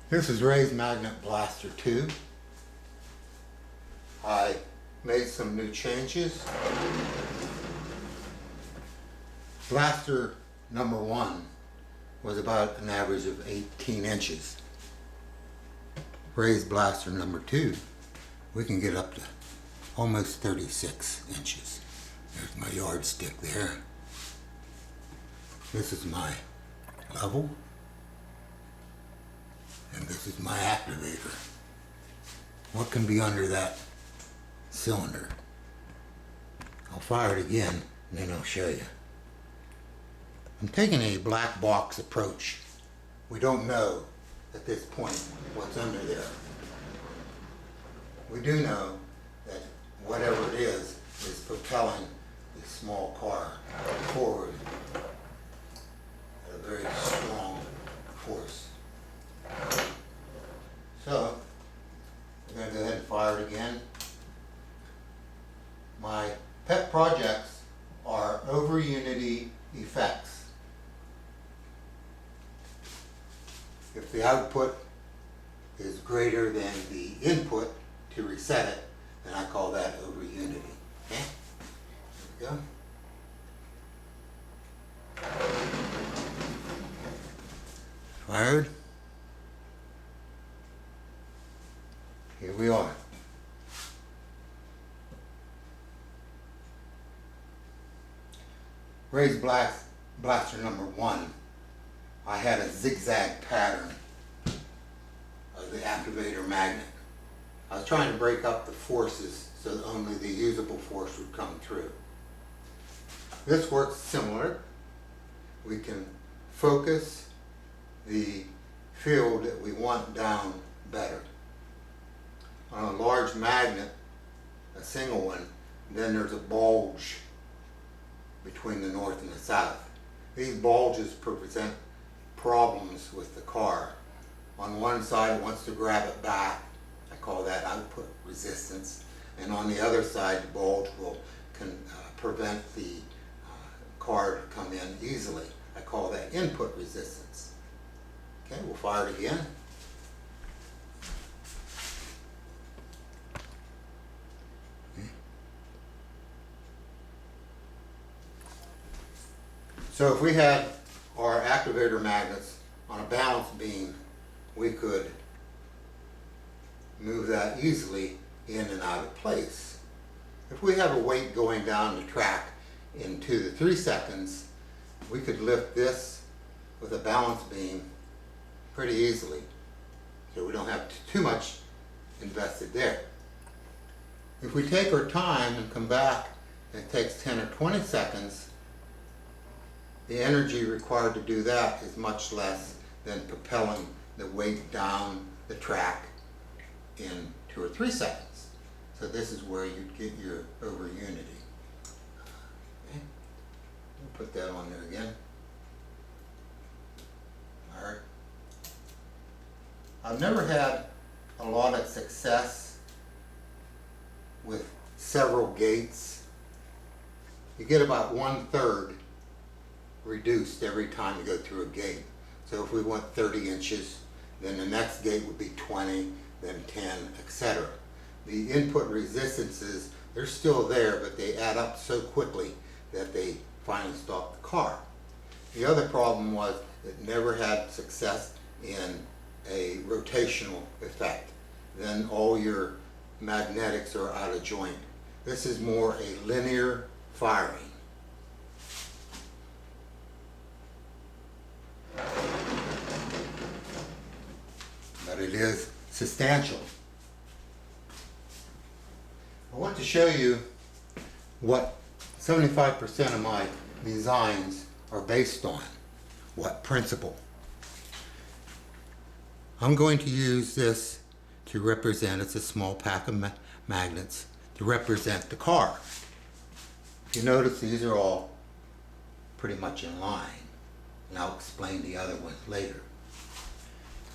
This is Ray's Magnet Blaster 2. I made some new changes. Blaster number 1 was about an average of 18 inches. Ray's Blaster number 2, we can get up to almost 36 inches. There's my yardstick there. This is my level. And this is my activator. What can be under that cylinder? I'll fire it again and then I'll show you. I'm taking a black box approach. We don't know at this point what's under there. We do know that whatever it is propelling this small car forward at a very strong force. So, I'm going to go ahead and fire it again. My pet projects are over unity effects. If the output is greater than the input to reset it, then I call that over unity. Okay? There we go. Fired. Here we are. Ray's Blaster number 1, I had a zigzag pattern of the activator magnet. I was trying to break up the forces so that only the usable force would come through. This works similar. We can focus the field that we want down better. On a large magnet, a single one, then there's a bulge between the north and the south. These bulges present problems with the car. On one side it wants to grab it back, I call that output resistance, and on the other side the bulge can prevent the car to come in easily. I call that input resistance. Okay, we'll fire it again. So if we had our activator magnets on a balance beam, we could move that easily in and out of place. If we have a weight going down the track in 2 to 3 seconds, we could lift this with a balance beam pretty easily. So we don't have too much invested there. If we take our time and come back, and it takes 10 or 20 seconds, the energy required to do that is much less than propelling the weight down the track in 2 or 3 seconds. So this is where you'd get your over unity. Okay. We'll put that on there again. Alright. I've never had a lot of success with several gates. You get about 1/3 reduced every time you go through a gate. So if we went 30 inches, then the next gate would be 20, then 10, etc. The input resistances, they're still there, but they add up so quickly that they finally stop the car. The other problem was it never had success in a rotational effect. Then all your magnetics are out of joint. This is more a linear firing. But it is substantial. I want to show you what 75% of my designs are based on, what principle. I'm going to use this to represent, it's a small pack of magnets, to represent the car. If you notice, these are all pretty much in line, and I'll explain the other ones later.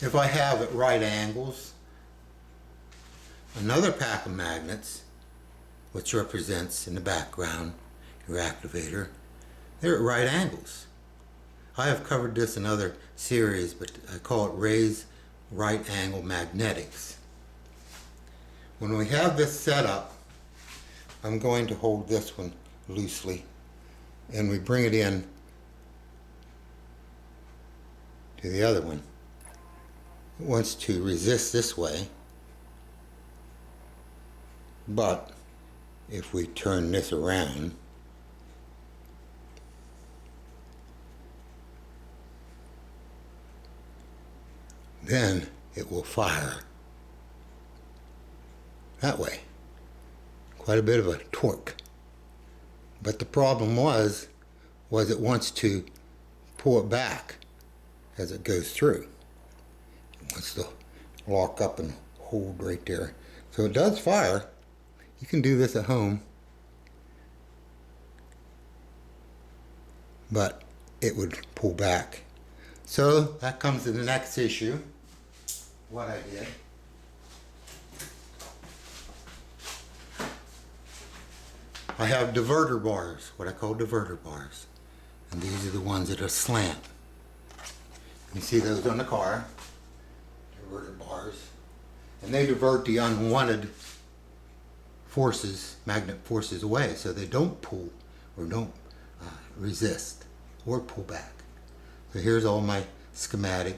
If I have at right angles, another pack of magnets, which represents in the background your activator, they're at right angles. I have covered this in other series, but I call it Ray's right angle magnetics. When we have this set up, I'm going to hold this one loosely and we bring it in to the other one. It wants to resist this way, but if we turn this around, then it will fire that way. Quite a bit of a torque. But the problem was it wants to pull it back as it goes through. It wants to lock up and hold right there. So it does fire. You can do this at home. But it would pull back. So that comes to the next issue. What I did. I have diverter bars, what I call diverter bars. And these are the ones that are slant. You see those on the car, diverter bars. And they divert the unwanted forces, magnet forces away, so they don't pull or don't resist or pull back. So here's all my schematic.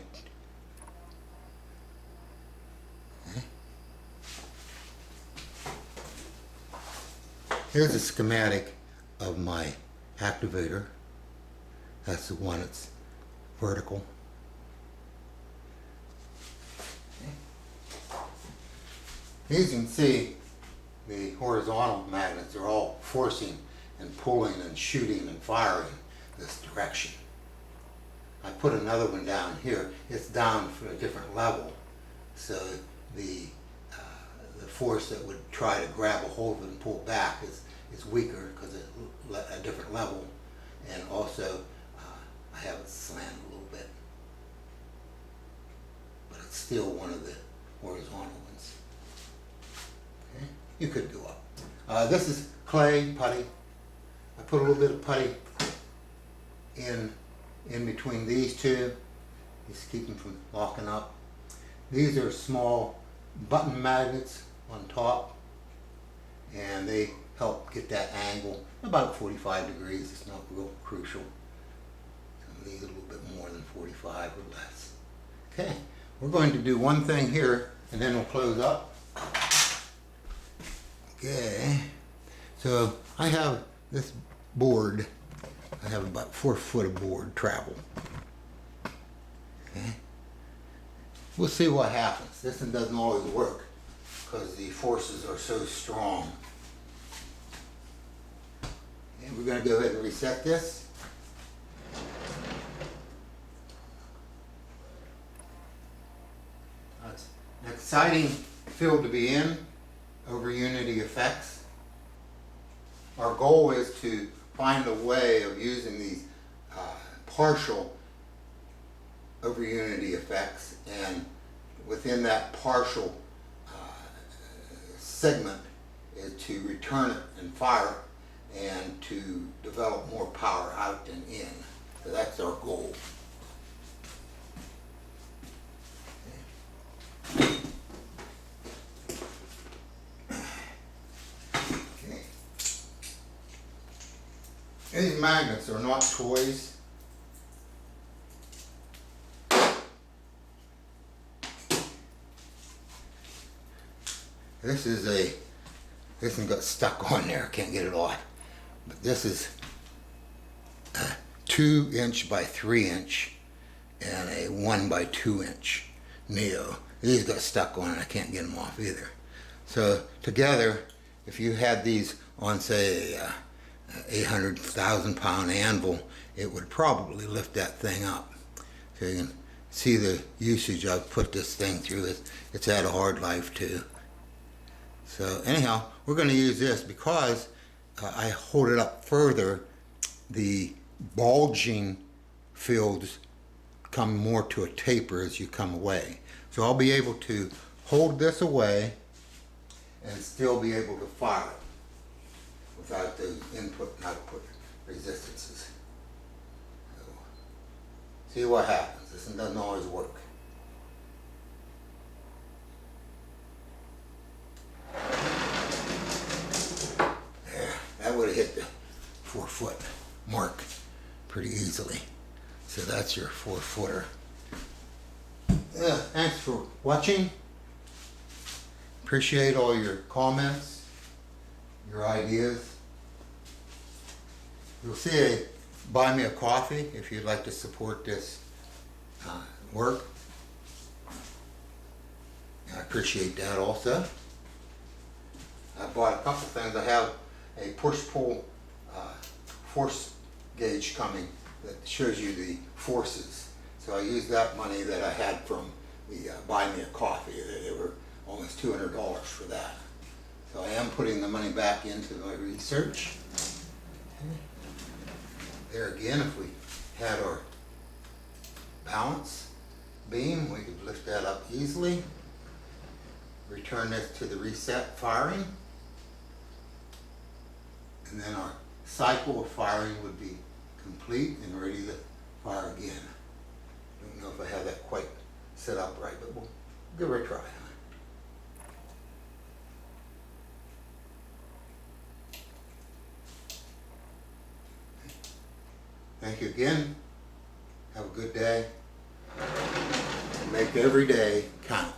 Here's a schematic of my activator. That's the one that's vertical. As you can see, the horizontal magnets are all forcing and pulling and shooting and firing this direction. I put another one down here. It's down for a different level, so the force that would try to grab a hold of it and pull back is weaker because it's a different level, and also I have it slanted a little bit, but it's still one of the horizontal ones. Okay? You could go up. This is clay putty. I put a little bit of putty in between these two, just keep them from locking up. These are small button magnets on top, and they help get that angle about 45 degrees. It's not real crucial. Some of these a little bit more than 45 or less. Okay, we're going to do one thing here and then we'll close up. Okay, so I have this board. I have about 4 foot of board travel. Okay, we'll see what happens. This one doesn't always work because the forces are so strong. And we're going to go ahead and reset this. That's an exciting field to be in over unity effects. Our goal is to find a way of using these partial over unity effects, and within that partial segment is to return it and fire it and to develop more power out and in. So that's our goal. Okay. These magnets are not toys. This one got stuck on there, can't get it off. But this is a 2 inch by 3 inch and a 1 by 2 inch Neo. These got stuck on it, I can't get them off either. So together, if you had these on, say, a 800,000 pound anvil, it would probably lift that thing up. So you can see the usage I've put this thing through. It's had a hard life too. So anyhow, we're going to use this because I hold it up further. The bulging fields come more to a taper as you come away. So I'll be able to hold this away and still be able to fire it without those input and output resistances. So, see what happens. This one doesn't always work. 4-foot mark pretty easily. So that's your 4-footer. Thanks for watching. Appreciate all your comments, your ideas. You'll see a buy me a coffee if you'd like to support this work. I appreciate that also. I bought a couple things. I have a push-pull force gauge coming that shows you the forces. So I used that money that I had from the buy me a coffee. They were almost $200 for that. So I am putting the money back into my research. There again, if we had our balance beam, we could lift that up easily. Return this to the reset firing. And then our cycle of firing would be complete and ready to fire again. Don't know if I have that quite set up right, but we'll give it a try. Thank you again. Have a good day. And make every day count.